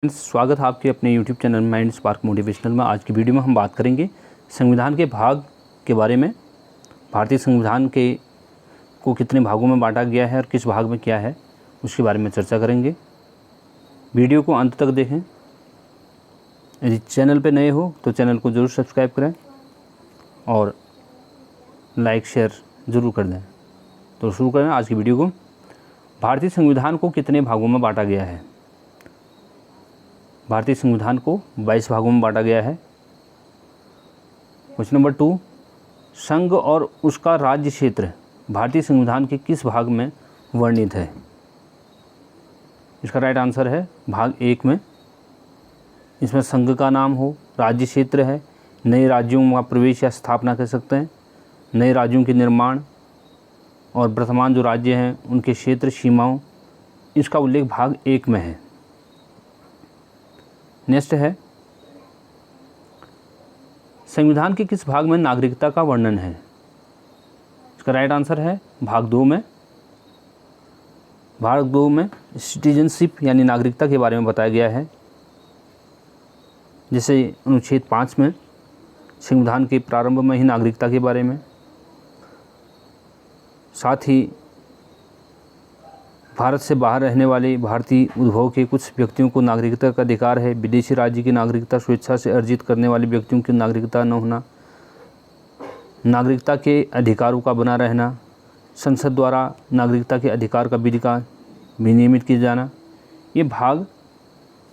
स्वागत है आपके अपने YouTube channel mind spark motivational में। आज की वीडियो में हम बात करेंगे संविधान के भाग के बारे में। भारतीय संविधान के को कितने भागों में बांटा गया है और किस भाग में क्या है उसके बारे में चर्चा करेंगे। वीडियो को अंत तक देखें। यदि चैनल पर नए हो तो चैनल को ज़रूर सब्सक्राइब करें और लाइक शेयर ज़रूर कर दें। तो शुरू करें आज की वीडियो को। भारतीय संविधान को कितने भागों में बांटा गया है? भारतीय संविधान को 22 भागों में बांटा गया है। क्वेश्चन नंबर 2, संघ और उसका राज्य क्षेत्र भारतीय संविधान के किस भाग में वर्णित है? इसका राइट आंसर है भाग 1 में। इसमें संघ का नाम हो, राज्य क्षेत्र है, नए राज्यों का प्रवेश या स्थापना कर सकते हैं, नए राज्यों के निर्माण और वर्तमान जो राज्य हैं उनके क्षेत्र सीमाओं, इसका उल्लेख भाग 1 में है। नेक्स्ट है, संविधान के किस भाग में नागरिकता का वर्णन है? इसका राइट आंसर है भाग 2 में। भाग 2 में सिटीजनशिप यानी नागरिकता के बारे में बताया गया है। जैसे अनुच्छेद 5 में संविधान के प्रारंभ में ही नागरिकता के बारे में, साथ ही भारत से बाहर रहने वाले भारतीय उद्भव के कुछ व्यक्तियों को नागरिकता का अधिकार है। विदेशी राज्य की नागरिकता स्वेच्छा से अर्जित करने वाले व्यक्तियों की नागरिकता न होना, नागरिकता के अधिकारों का बना रहना, संसद द्वारा नागरिकता के अधिकार का विधि का विनियमित किया जाना, ये भाग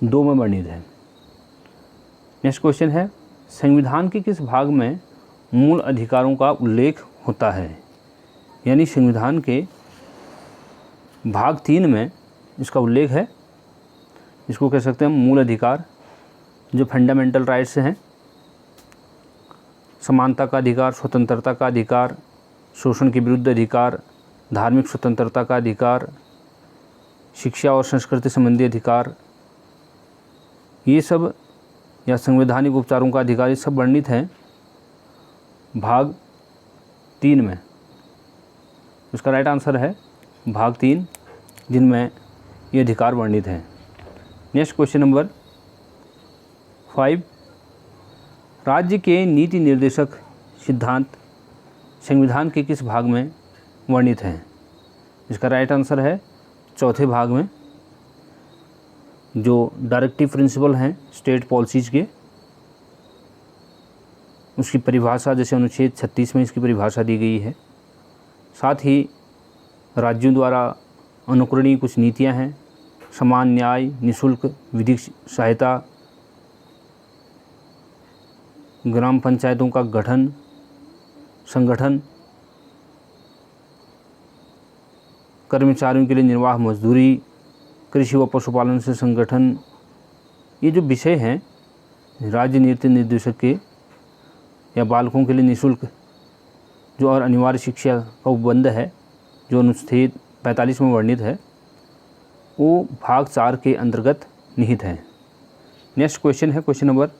2 में वर्णित है। नेक्स्ट क्वेश्चन है, संविधान के किस भाग में मूल अधिकारों का उल्लेख होता है? यानी संविधान के भाग 3 में इसका उल्लेख है। इसको कह सकते हैं मूल अधिकार, जो फंडामेंटल राइट्स हैं। समानता का अधिकार, स्वतंत्रता का अधिकार, शोषण के विरुद्ध अधिकार, धार्मिक स्वतंत्रता का अधिकार, शिक्षा और संस्कृति संबंधी अधिकार, ये सब या संवैधानिक उपचारों का अधिकार, ये सब वर्णित हैं भाग 3 में। इसका राइट आंसर है भाग 3, जिनमें ये अधिकार वर्णित हैं। नेक्स्ट क्वेश्चन नंबर 5, राज्य के नीति निर्देशक सिद्धांत संविधान के किस भाग में वर्णित हैं? इसका राइट आंसर है चौथे भाग में। जो डायरेक्टिव प्रिंसिपल हैं स्टेट पॉलिसीज़ के, उसकी परिभाषा जैसे अनुच्छेद 36 में इसकी परिभाषा दी गई है। साथ ही राज्यों द्वारा अनुकरणीय कुछ नीतियां हैं, समान न्याय, निःशुल्क विधिक सहायता, ग्राम पंचायतों का गठन संगठन, कर्मचारियों के लिए निर्वाह मजदूरी, कृषि व पशुपालन से संगठन, ये जो विषय हैं राज्य नीति निर्देशक के, या बालकों के लिए निःशुल्क जो और अनिवार्य शिक्षा का उपबंध है जो अनुच्छेद 45 में वर्णित है, वो भाग 4 के अंतर्गत निहित है। नेक्स्ट क्वेश्चन है क्वेश्चन नंबर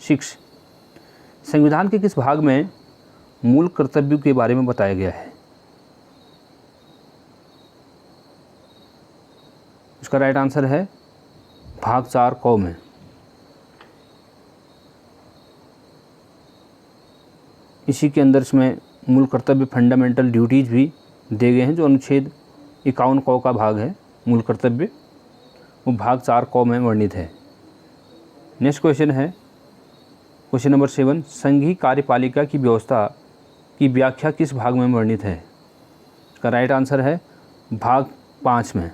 6, संविधान के किस भाग में मूल कर्तव्यों के बारे में बताया गया है? इसका राइट आंसर है भाग 4 क में। इसी के अंदर इसमें मूल कर्तव्य फंडामेंटल ड्यूटीज़ भी दिए गए हैं, जो अनुच्छेद 51 क का भाग है मूल कर्तव्य, वो भाग 4 क में वर्णित है। नेक्स्ट क्वेश्चन है क्वेश्चन नंबर 7, संघीय कार्यपालिका की व्यवस्था की व्याख्या किस भाग में वर्णित है? इसका राइट आंसर है भाग 5 में।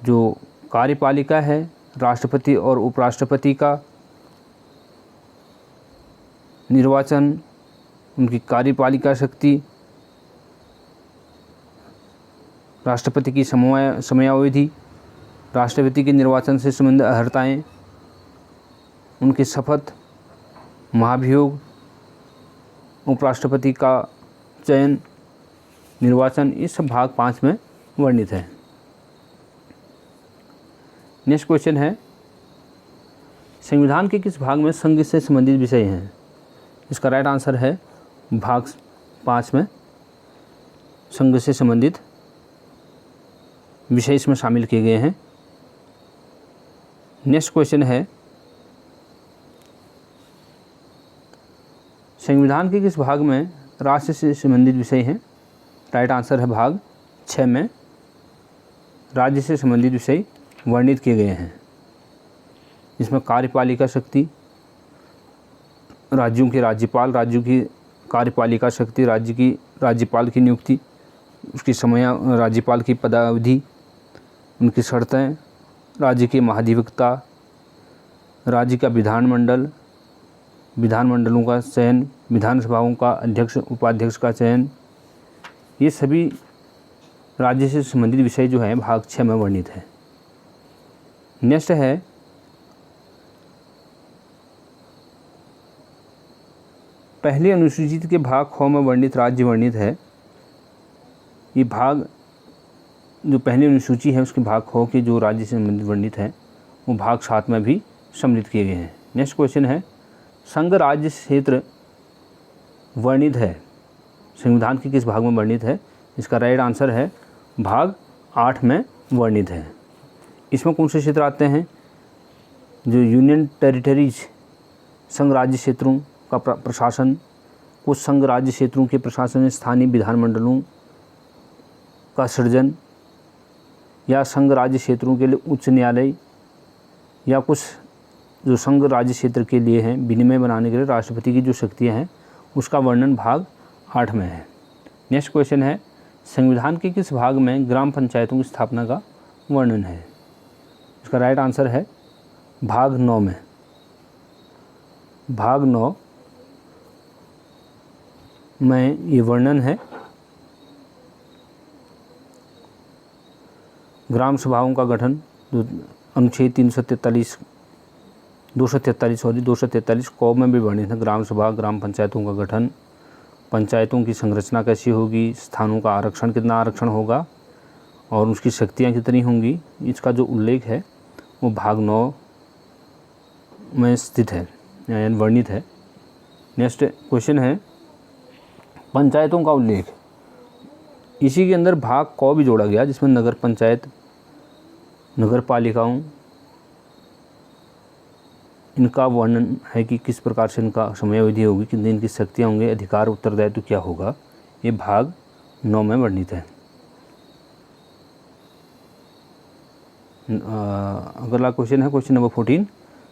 जो कार्यपालिका है राष्ट्रपति और उपराष्ट्रपति का निर्वाचन, उनकी कार्यपालिका शक्ति, राष्ट्रपति की समयावधि, राष्ट्रपति के निर्वाचन से संबंधित अर्हताएँ, उनकी शपथ, महाभियोग, उपराष्ट्रपति का चयन, निर्वाचन, ये सब भाग 5 में वर्णित है। नेक्स्ट क्वेश्चन है, संविधान के किस भाग में संघ से संबंधित विषय हैं? इसका राइट आंसर है भाग 5 में संघ से संबंधित विषय इसमें शामिल किए गए हैं। नेक्स्ट क्वेश्चन है, संविधान के किस भाग में राष्ट्र से संबंधित विषय हैं? राइट आंसर है भाग 6 में राज्य से संबंधित विषय वर्णित किए गए हैं। इसमें कार्यपालिका शक्ति, राज्यों के राज्यपाल, राज्यों की कार्यपालिका शक्ति, राज्य की राज्यपाल की नियुक्ति, उसकी समय, राज्यपाल की पदावधि, उनकी शर्तें, राज्य के महाधिवक्ता, राज्य का विधानमंडल, विधानमंडलों का चयन, विधानसभाओं का अध्यक्ष उपाध्यक्ष का चयन, ये सभी राज्य से संबंधित विषय जो है भाग 6 में वर्णित है। नेक्स्ट है, पहली अनुसूचित के भाग ख में वर्णित राज्य वर्णित है। ये भाग जो पहली अनुसूची है उसके भाग ख के जो राज्य से संबंधित वर्णित है वो भाग 7 में भी सम्मिलित किए गए हैं। नेक्स्ट क्वेश्चन है, संघ राज्य क्षेत्र वर्णित है, संविधान के किस भाग में वर्णित है? इसका राइट आंसर है भाग 8 में वर्णित है। इसमें कौन से क्षेत्र आते हैं? जो यूनियन टेरिटरीज, संघ राज्य क्षेत्रों का प्रशासन, कुछ संघ राज्य क्षेत्रों के प्रशासन में स्थानीय विधानमंडलों का सृजन, या संघ राज्य क्षेत्रों के लिए उच्च न्यायालय, या कुछ जो संघ राज्य क्षेत्र के लिए हैं विनिमय बनाने के लिए राष्ट्रपति की जो शक्तियाँ हैं उसका वर्णन भाग 8 में है। नेक्स्ट क्वेश्चन है, संविधान के किस भाग में ग्राम पंचायतों की स्थापना का वर्णन है? इसका राइट आंसर है भाग 9 में। भाग 9 में ये वर्णन है ग्राम सभाओं का गठन, अनुच्छेद 243 क में भी वर्णित है। ग्राम सभा, ग्राम पंचायतों का गठन, पंचायतों की संरचना कैसी होगी, स्थानों का आरक्षण, कितना आरक्षण होगा और उसकी शक्तियाँ कितनी होंगी, इसका जो उल्लेख है वो भाग 9 में स्थित है यानी वर्णित है। नेक्स्ट क्वेश्चन है, पंचायतों का उल्लेख, इसी के अंदर भाग क भी जोड़ा गया जिसमें नगर पंचायत, नगर पालिकाओं, इनका वर्णन है कि किस प्रकार से इनका समयावधि होगी, कितनी इनकी शक्तियाँ होंगी, अधिकार उत्तरदायित्व क्या होगा, ये भाग 9 में वर्णित है। अगला क्वेश्चन है क्वेश्चन नंबर 14,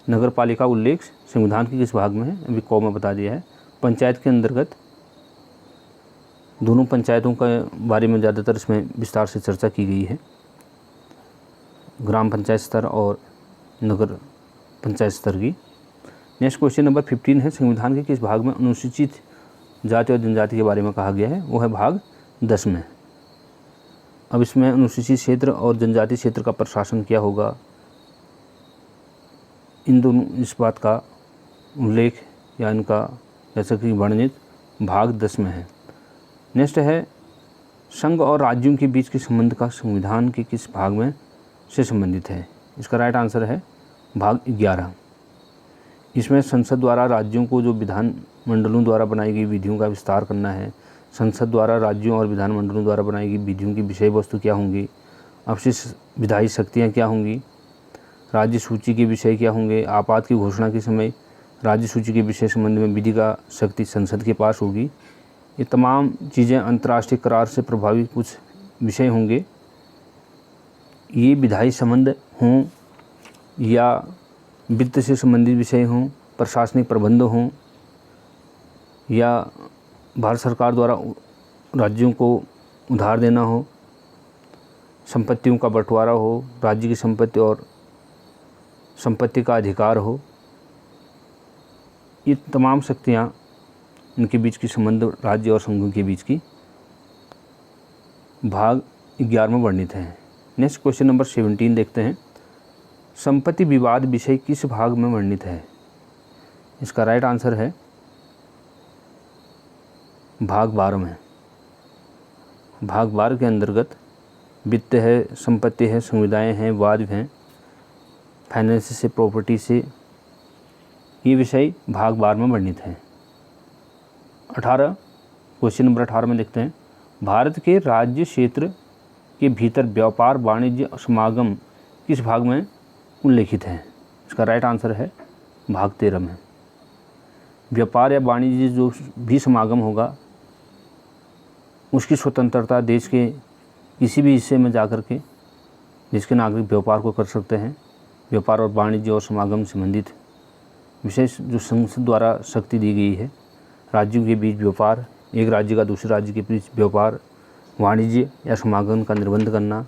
नगर पालिका उल्लेख संविधान के किस भाग में है? अभी क में बता दिया है। पंचायत के अंतर्गत दोनों पंचायतों के बारे में ज़्यादातर इसमें विस्तार से चर्चा की गई है, ग्राम पंचायत स्तर और नगर पंचायत स्तर की। नेक्स्ट क्वेश्चन नंबर 15 है, संविधान के किस भाग में अनुसूचित जाति और जनजाति के बारे में कहा गया है? वो है भाग 10 में। अब इसमें अनुसूचित क्षेत्र और जनजाति क्षेत्र का प्रशासन क्या होगा, इन दोनों इस बात का उल्लेख या इनका जैसा कि वर्णित भाग 10 में है। नेक्स्ट है, संघ और राज्यों के बीच के संबंध का संविधान के किस भाग में से संबंधित है? इसका राइट आंसर है भाग 11। इसमें संसद द्वारा राज्यों को जो विधानमंडलों द्वारा बनाई गई विधियों का विस्तार करना है, संसद द्वारा राज्यों और विधानमंडलों द्वारा बनाई गई विधियों की विषय वस्तु क्या होंगी, अवशिष्ट विधायी शक्तियाँ क्या होंगी, राज्य सूची के विषय क्या होंगे, आपात की घोषणा के समय राज्य सूची के विषय संबंध में विधि का शक्ति संसद के पास होगी। ये तमाम चीज़ें अंतर्राष्ट्रीय करार से प्रभावित कुछ विषय होंगे। ये विधायी संबंध हों या वित्त से संबंधित विषय हों, प्रशासनिक प्रबंध हों, या भारत सरकार द्वारा राज्यों को उधार देना हो, संपत्तियों का बंटवारा हो, राज्य की संपत्ति और संपत्ति का अधिकार हो, ये तमाम शक्तियाँ, इनके बीच की संबंध राज्य और संघों के बीच की भाग 11 में वर्णित है। नेक्स्ट क्वेश्चन नंबर 17 देखते हैं, संपत्ति विवाद विषय किस भाग में वर्णित है? इसका राइट आंसर है भाग 12 में। भाग 12 के अंतर्गत वित्त है, संपत्ति है, संविदाएं हैं, वाद हैं, फाइनेंस से, प्रॉपर्टी से, ये विषय भाग 12 में वर्णित है। 18 क्वेश्चन नंबर 18 में देखते हैं, भारत के राज्य क्षेत्र के भीतर व्यापार वाणिज्य समागम किस भाग में उल्लेखित है? इसका राइट आंसर है भाग 13 में। व्यापार या वाणिज्य जो भी समागम होगा उसकी स्वतंत्रता देश के किसी भी हिस्से में जाकर के देश के नागरिक व्यापार को कर सकते हैं। व्यापार और वाणिज्य और समागम संबंधित विशेष जो संसद द्वारा शक्ति दी गई है, राज्यों के बीच व्यापार, एक राज्य का दूसरे राज्य के बीच व्यापार, वाणिज्य या समागम का निर्बंध करना,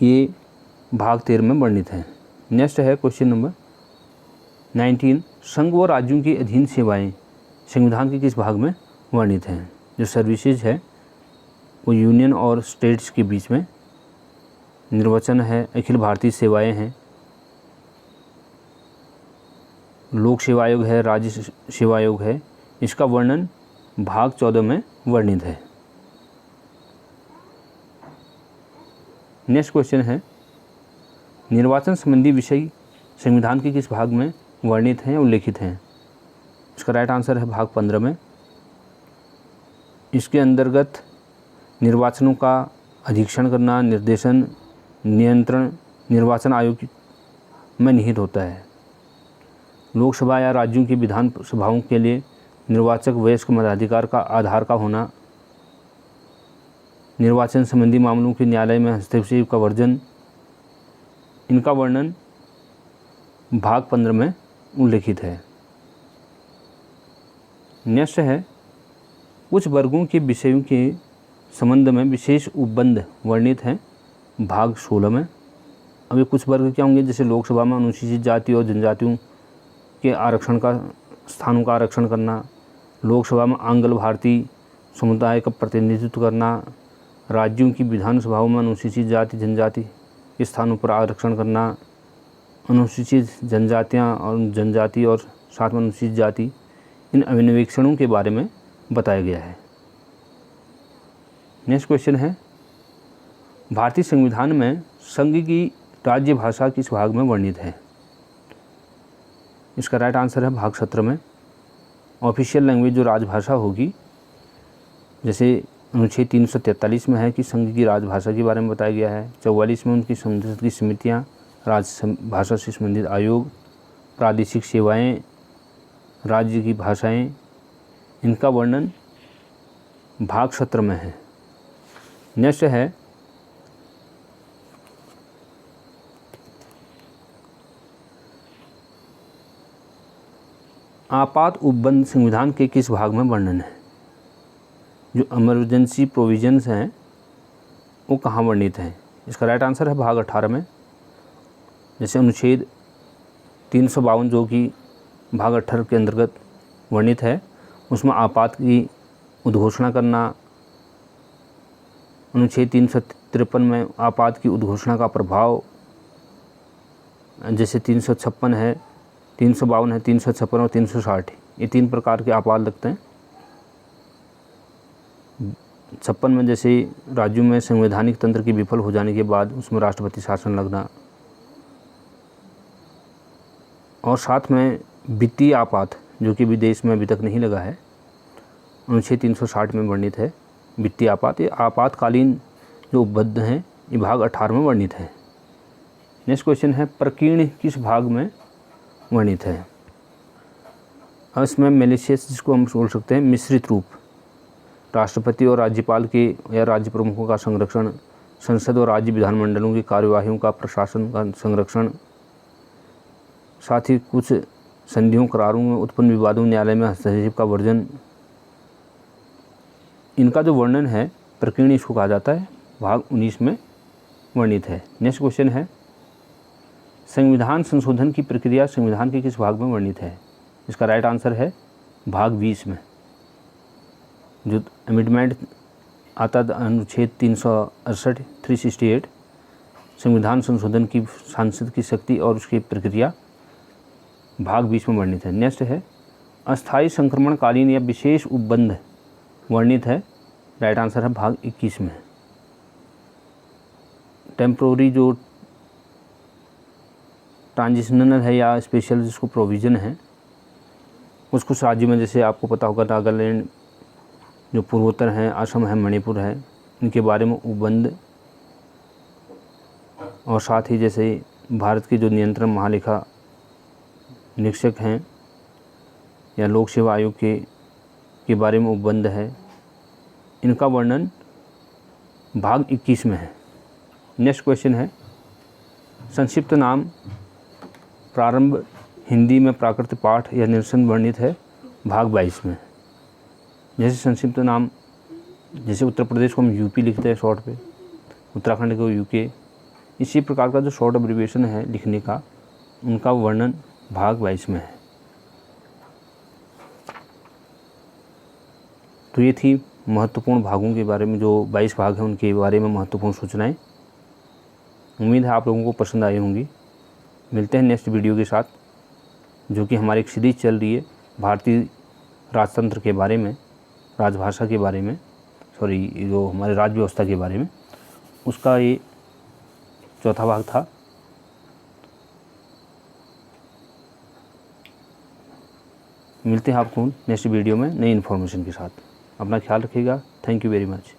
ये भाग 13 में वर्णित है। नेक्स्ट है क्वेश्चन नंबर 19, संघ व राज्यों की अधीन सेवाएं संविधान के किस भाग में वर्णित हैं? जो सर्विसेज है वो यूनियन और स्टेट्स के बीच में, निर्वाचन है, अखिल भारतीय सेवाएं हैं, लोक सेवा आयोग है, राज्य सेवा आयोग है। इसका वर्णन भाग 14 में वर्णित है। नेक्स्ट क्वेश्चन है, निर्वाचन संबंधी विषय संविधान के किस भाग में वर्णित हैं, उल्लेखित हैं? इसका राइट आंसर है भाग 15 में। इसके अंतर्गत निर्वाचनों का अधीक्षण करना, निर्देशन, नियंत्रण निर्वाचन आयोग में निहित होता है। लोकसभा या राज्यों की विधान सभाओं के लिए निर्वाचक वयस्क मताधिकार का आधार का होना, निर्वाचन संबंधी मामलों के न्यायालय में हस्तक्षेप का वर्जन, इनका वर्णन भाग 15 में उल्लेखित है। नेक्स्ट है, कुछ वर्गों के विषयों के संबंध में विशेष उपबंध वर्णित हैं भाग 16 में। अब ये कुछ वर्ग क्या होंगे? जैसे लोकसभा में अनुसूचित जाति और जनजातियों के आरक्षण का स्थानों का आरक्षण करना, लोकसभा में आंग्ल भारतीय समुदाय का प्रतिनिधित्व करना, राज्यों की विधानसभाओं में अनुसूचित जाति जनजाति के स्थानों पर आरक्षण करना, अनुसूचित जनजातियाँ और जनजाति और साथ में अनुसूचित जाति, इन अभिनवेक्षणों के बारे में बताया गया है। नेक्स्ट क्वेश्चन है, भारतीय संविधान में संघ की राज्य भाषा किस भाग में वर्णित है? इसका राइट आंसर है भाग 17 में। ऑफिशियल लैंग्वेज जो राजभाषा होगी, जैसे अनुच्छेद 343 में है कि संघ की राजभाषा के बारे में बताया गया है। 44 में उनकी संसद की समितियाँ, राजभाषा से संबंधित आयोग, प्रादेशिक सेवाएं, राज्य की भाषाएं, इनका वर्णन भाग 17 में है। नेक्स्ट है, आपात उपबंध संविधान के किस भाग में वर्णन है? जो इमरजेंसी प्रोविजंस हैं वो कहाँ वर्णित हैं? इसका राइट आंसर है भाग 18 में। जैसे अनुच्छेद 352 जो कि भाग 18 के अंतर्गत वर्णित है, उसमें आपात की उद्घोषणा करना, अनुच्छेद 353 में आपात की उद्घोषणा का प्रभाव, जैसे 356 है, 352 है, 356 और 360, ये 3 प्रकार के आपात लगते हैं। 56 में जैसे राज्यों में संवैधानिक तंत्र की विफल हो जाने के बाद उसमें राष्ट्रपति शासन लगना, और साथ में वित्तीय आपात जो कि विदेश में अभी तक नहीं लगा है, अनुच्छेद 360 में वर्णित है वित्तीय आपात। ये आपातकालीन जो उपबद्ध हैं ये भाग 18 में वर्णित है। नेक्स्ट क्वेश्चन है, प्रकीर्ण किस भाग में वर्णित है? अब इसमें मैलिशियस, जिसको हम बोल सकते हैं मिश्रित रूप, राष्ट्रपति और राज्यपाल के या राज्य प्रमुखों का संरक्षण, संसद और राज्य विधानमंडलों की कार्यवाहियों का प्रशासन का संरक्षण, साथ ही कुछ संधियों करारों में उत्पन्न विवादों न्यायालय में हस्तक्षेप का वर्जन, इनका जो वर्णन है प्रकीर्ण इसको कहा जाता है, भाग 19 में वर्णित है। नेक्स्ट क्वेश्चन है, संविधान संशोधन की प्रक्रिया संविधान के किस भाग में वर्णित है? इसका राइट आंसर है भाग 20 में। जो अमेंडमेंट आता है अनुच्छेद 368 368, संविधान संशोधन की सांसद की शक्ति और उसकी प्रक्रिया, भाग 20 में वर्णित है। नेक्स्ट है, अस्थायी संक्रमणकालीन या विशेष उपबंध वर्णित है, राइट आंसर है भाग 21 में। टेम्प्रोरी जो ट्रांजिशनल है या स्पेशल जिसको प्रोविज़न है, कुछ कुछ राज्यों में, जैसे आपको पता होगा नागालैंड जो पूर्वोत्तर हैं, असम है, मणिपुर है, इनके बारे में उपबंध, और साथ ही जैसे भारत के जो नियंत्रण महालेखा निरीक्षक हैं या लोक सेवा आयोग के बारे में उपबंध है, इनका वर्णन भाग 21 में है। नेक्स्ट क्वेश्चन है, संक्षिप्त नाम प्रारंभ हिंदी में प्राकृत पाठ या निरसन वर्णित है भाग 22 में। जैसे संक्षिप्त नाम, जैसे उत्तर प्रदेश को हम यूपी लिखते हैं शॉर्ट पे, उत्तराखंड को यूके, इसी प्रकार का जो शॉर्ट एब्रिविएशन है लिखने का, उनका वर्णन भाग 22 में है। तो ये थी महत्वपूर्ण भागों के बारे में, जो 22 भाग हैं उनके बारे में महत्वपूर्ण सूचनाएं। उम्मीद है आप लोगों को पसंद आई होंगी। मिलते हैं नेक्स्ट वीडियो के साथ, जो कि हमारी एक सीरीज चल रही है भारतीय राजतंत्र के बारे में, राजभाषा के बारे में, सॉरी जो हमारे राज्य व्यवस्था के बारे में, उसका ये चौथा भाग था। मिलते हैं आपको नेक्स्ट वीडियो में नई इन्फॉर्मेशन के साथ। अपना ख्याल रखिएगा। Thank you very much.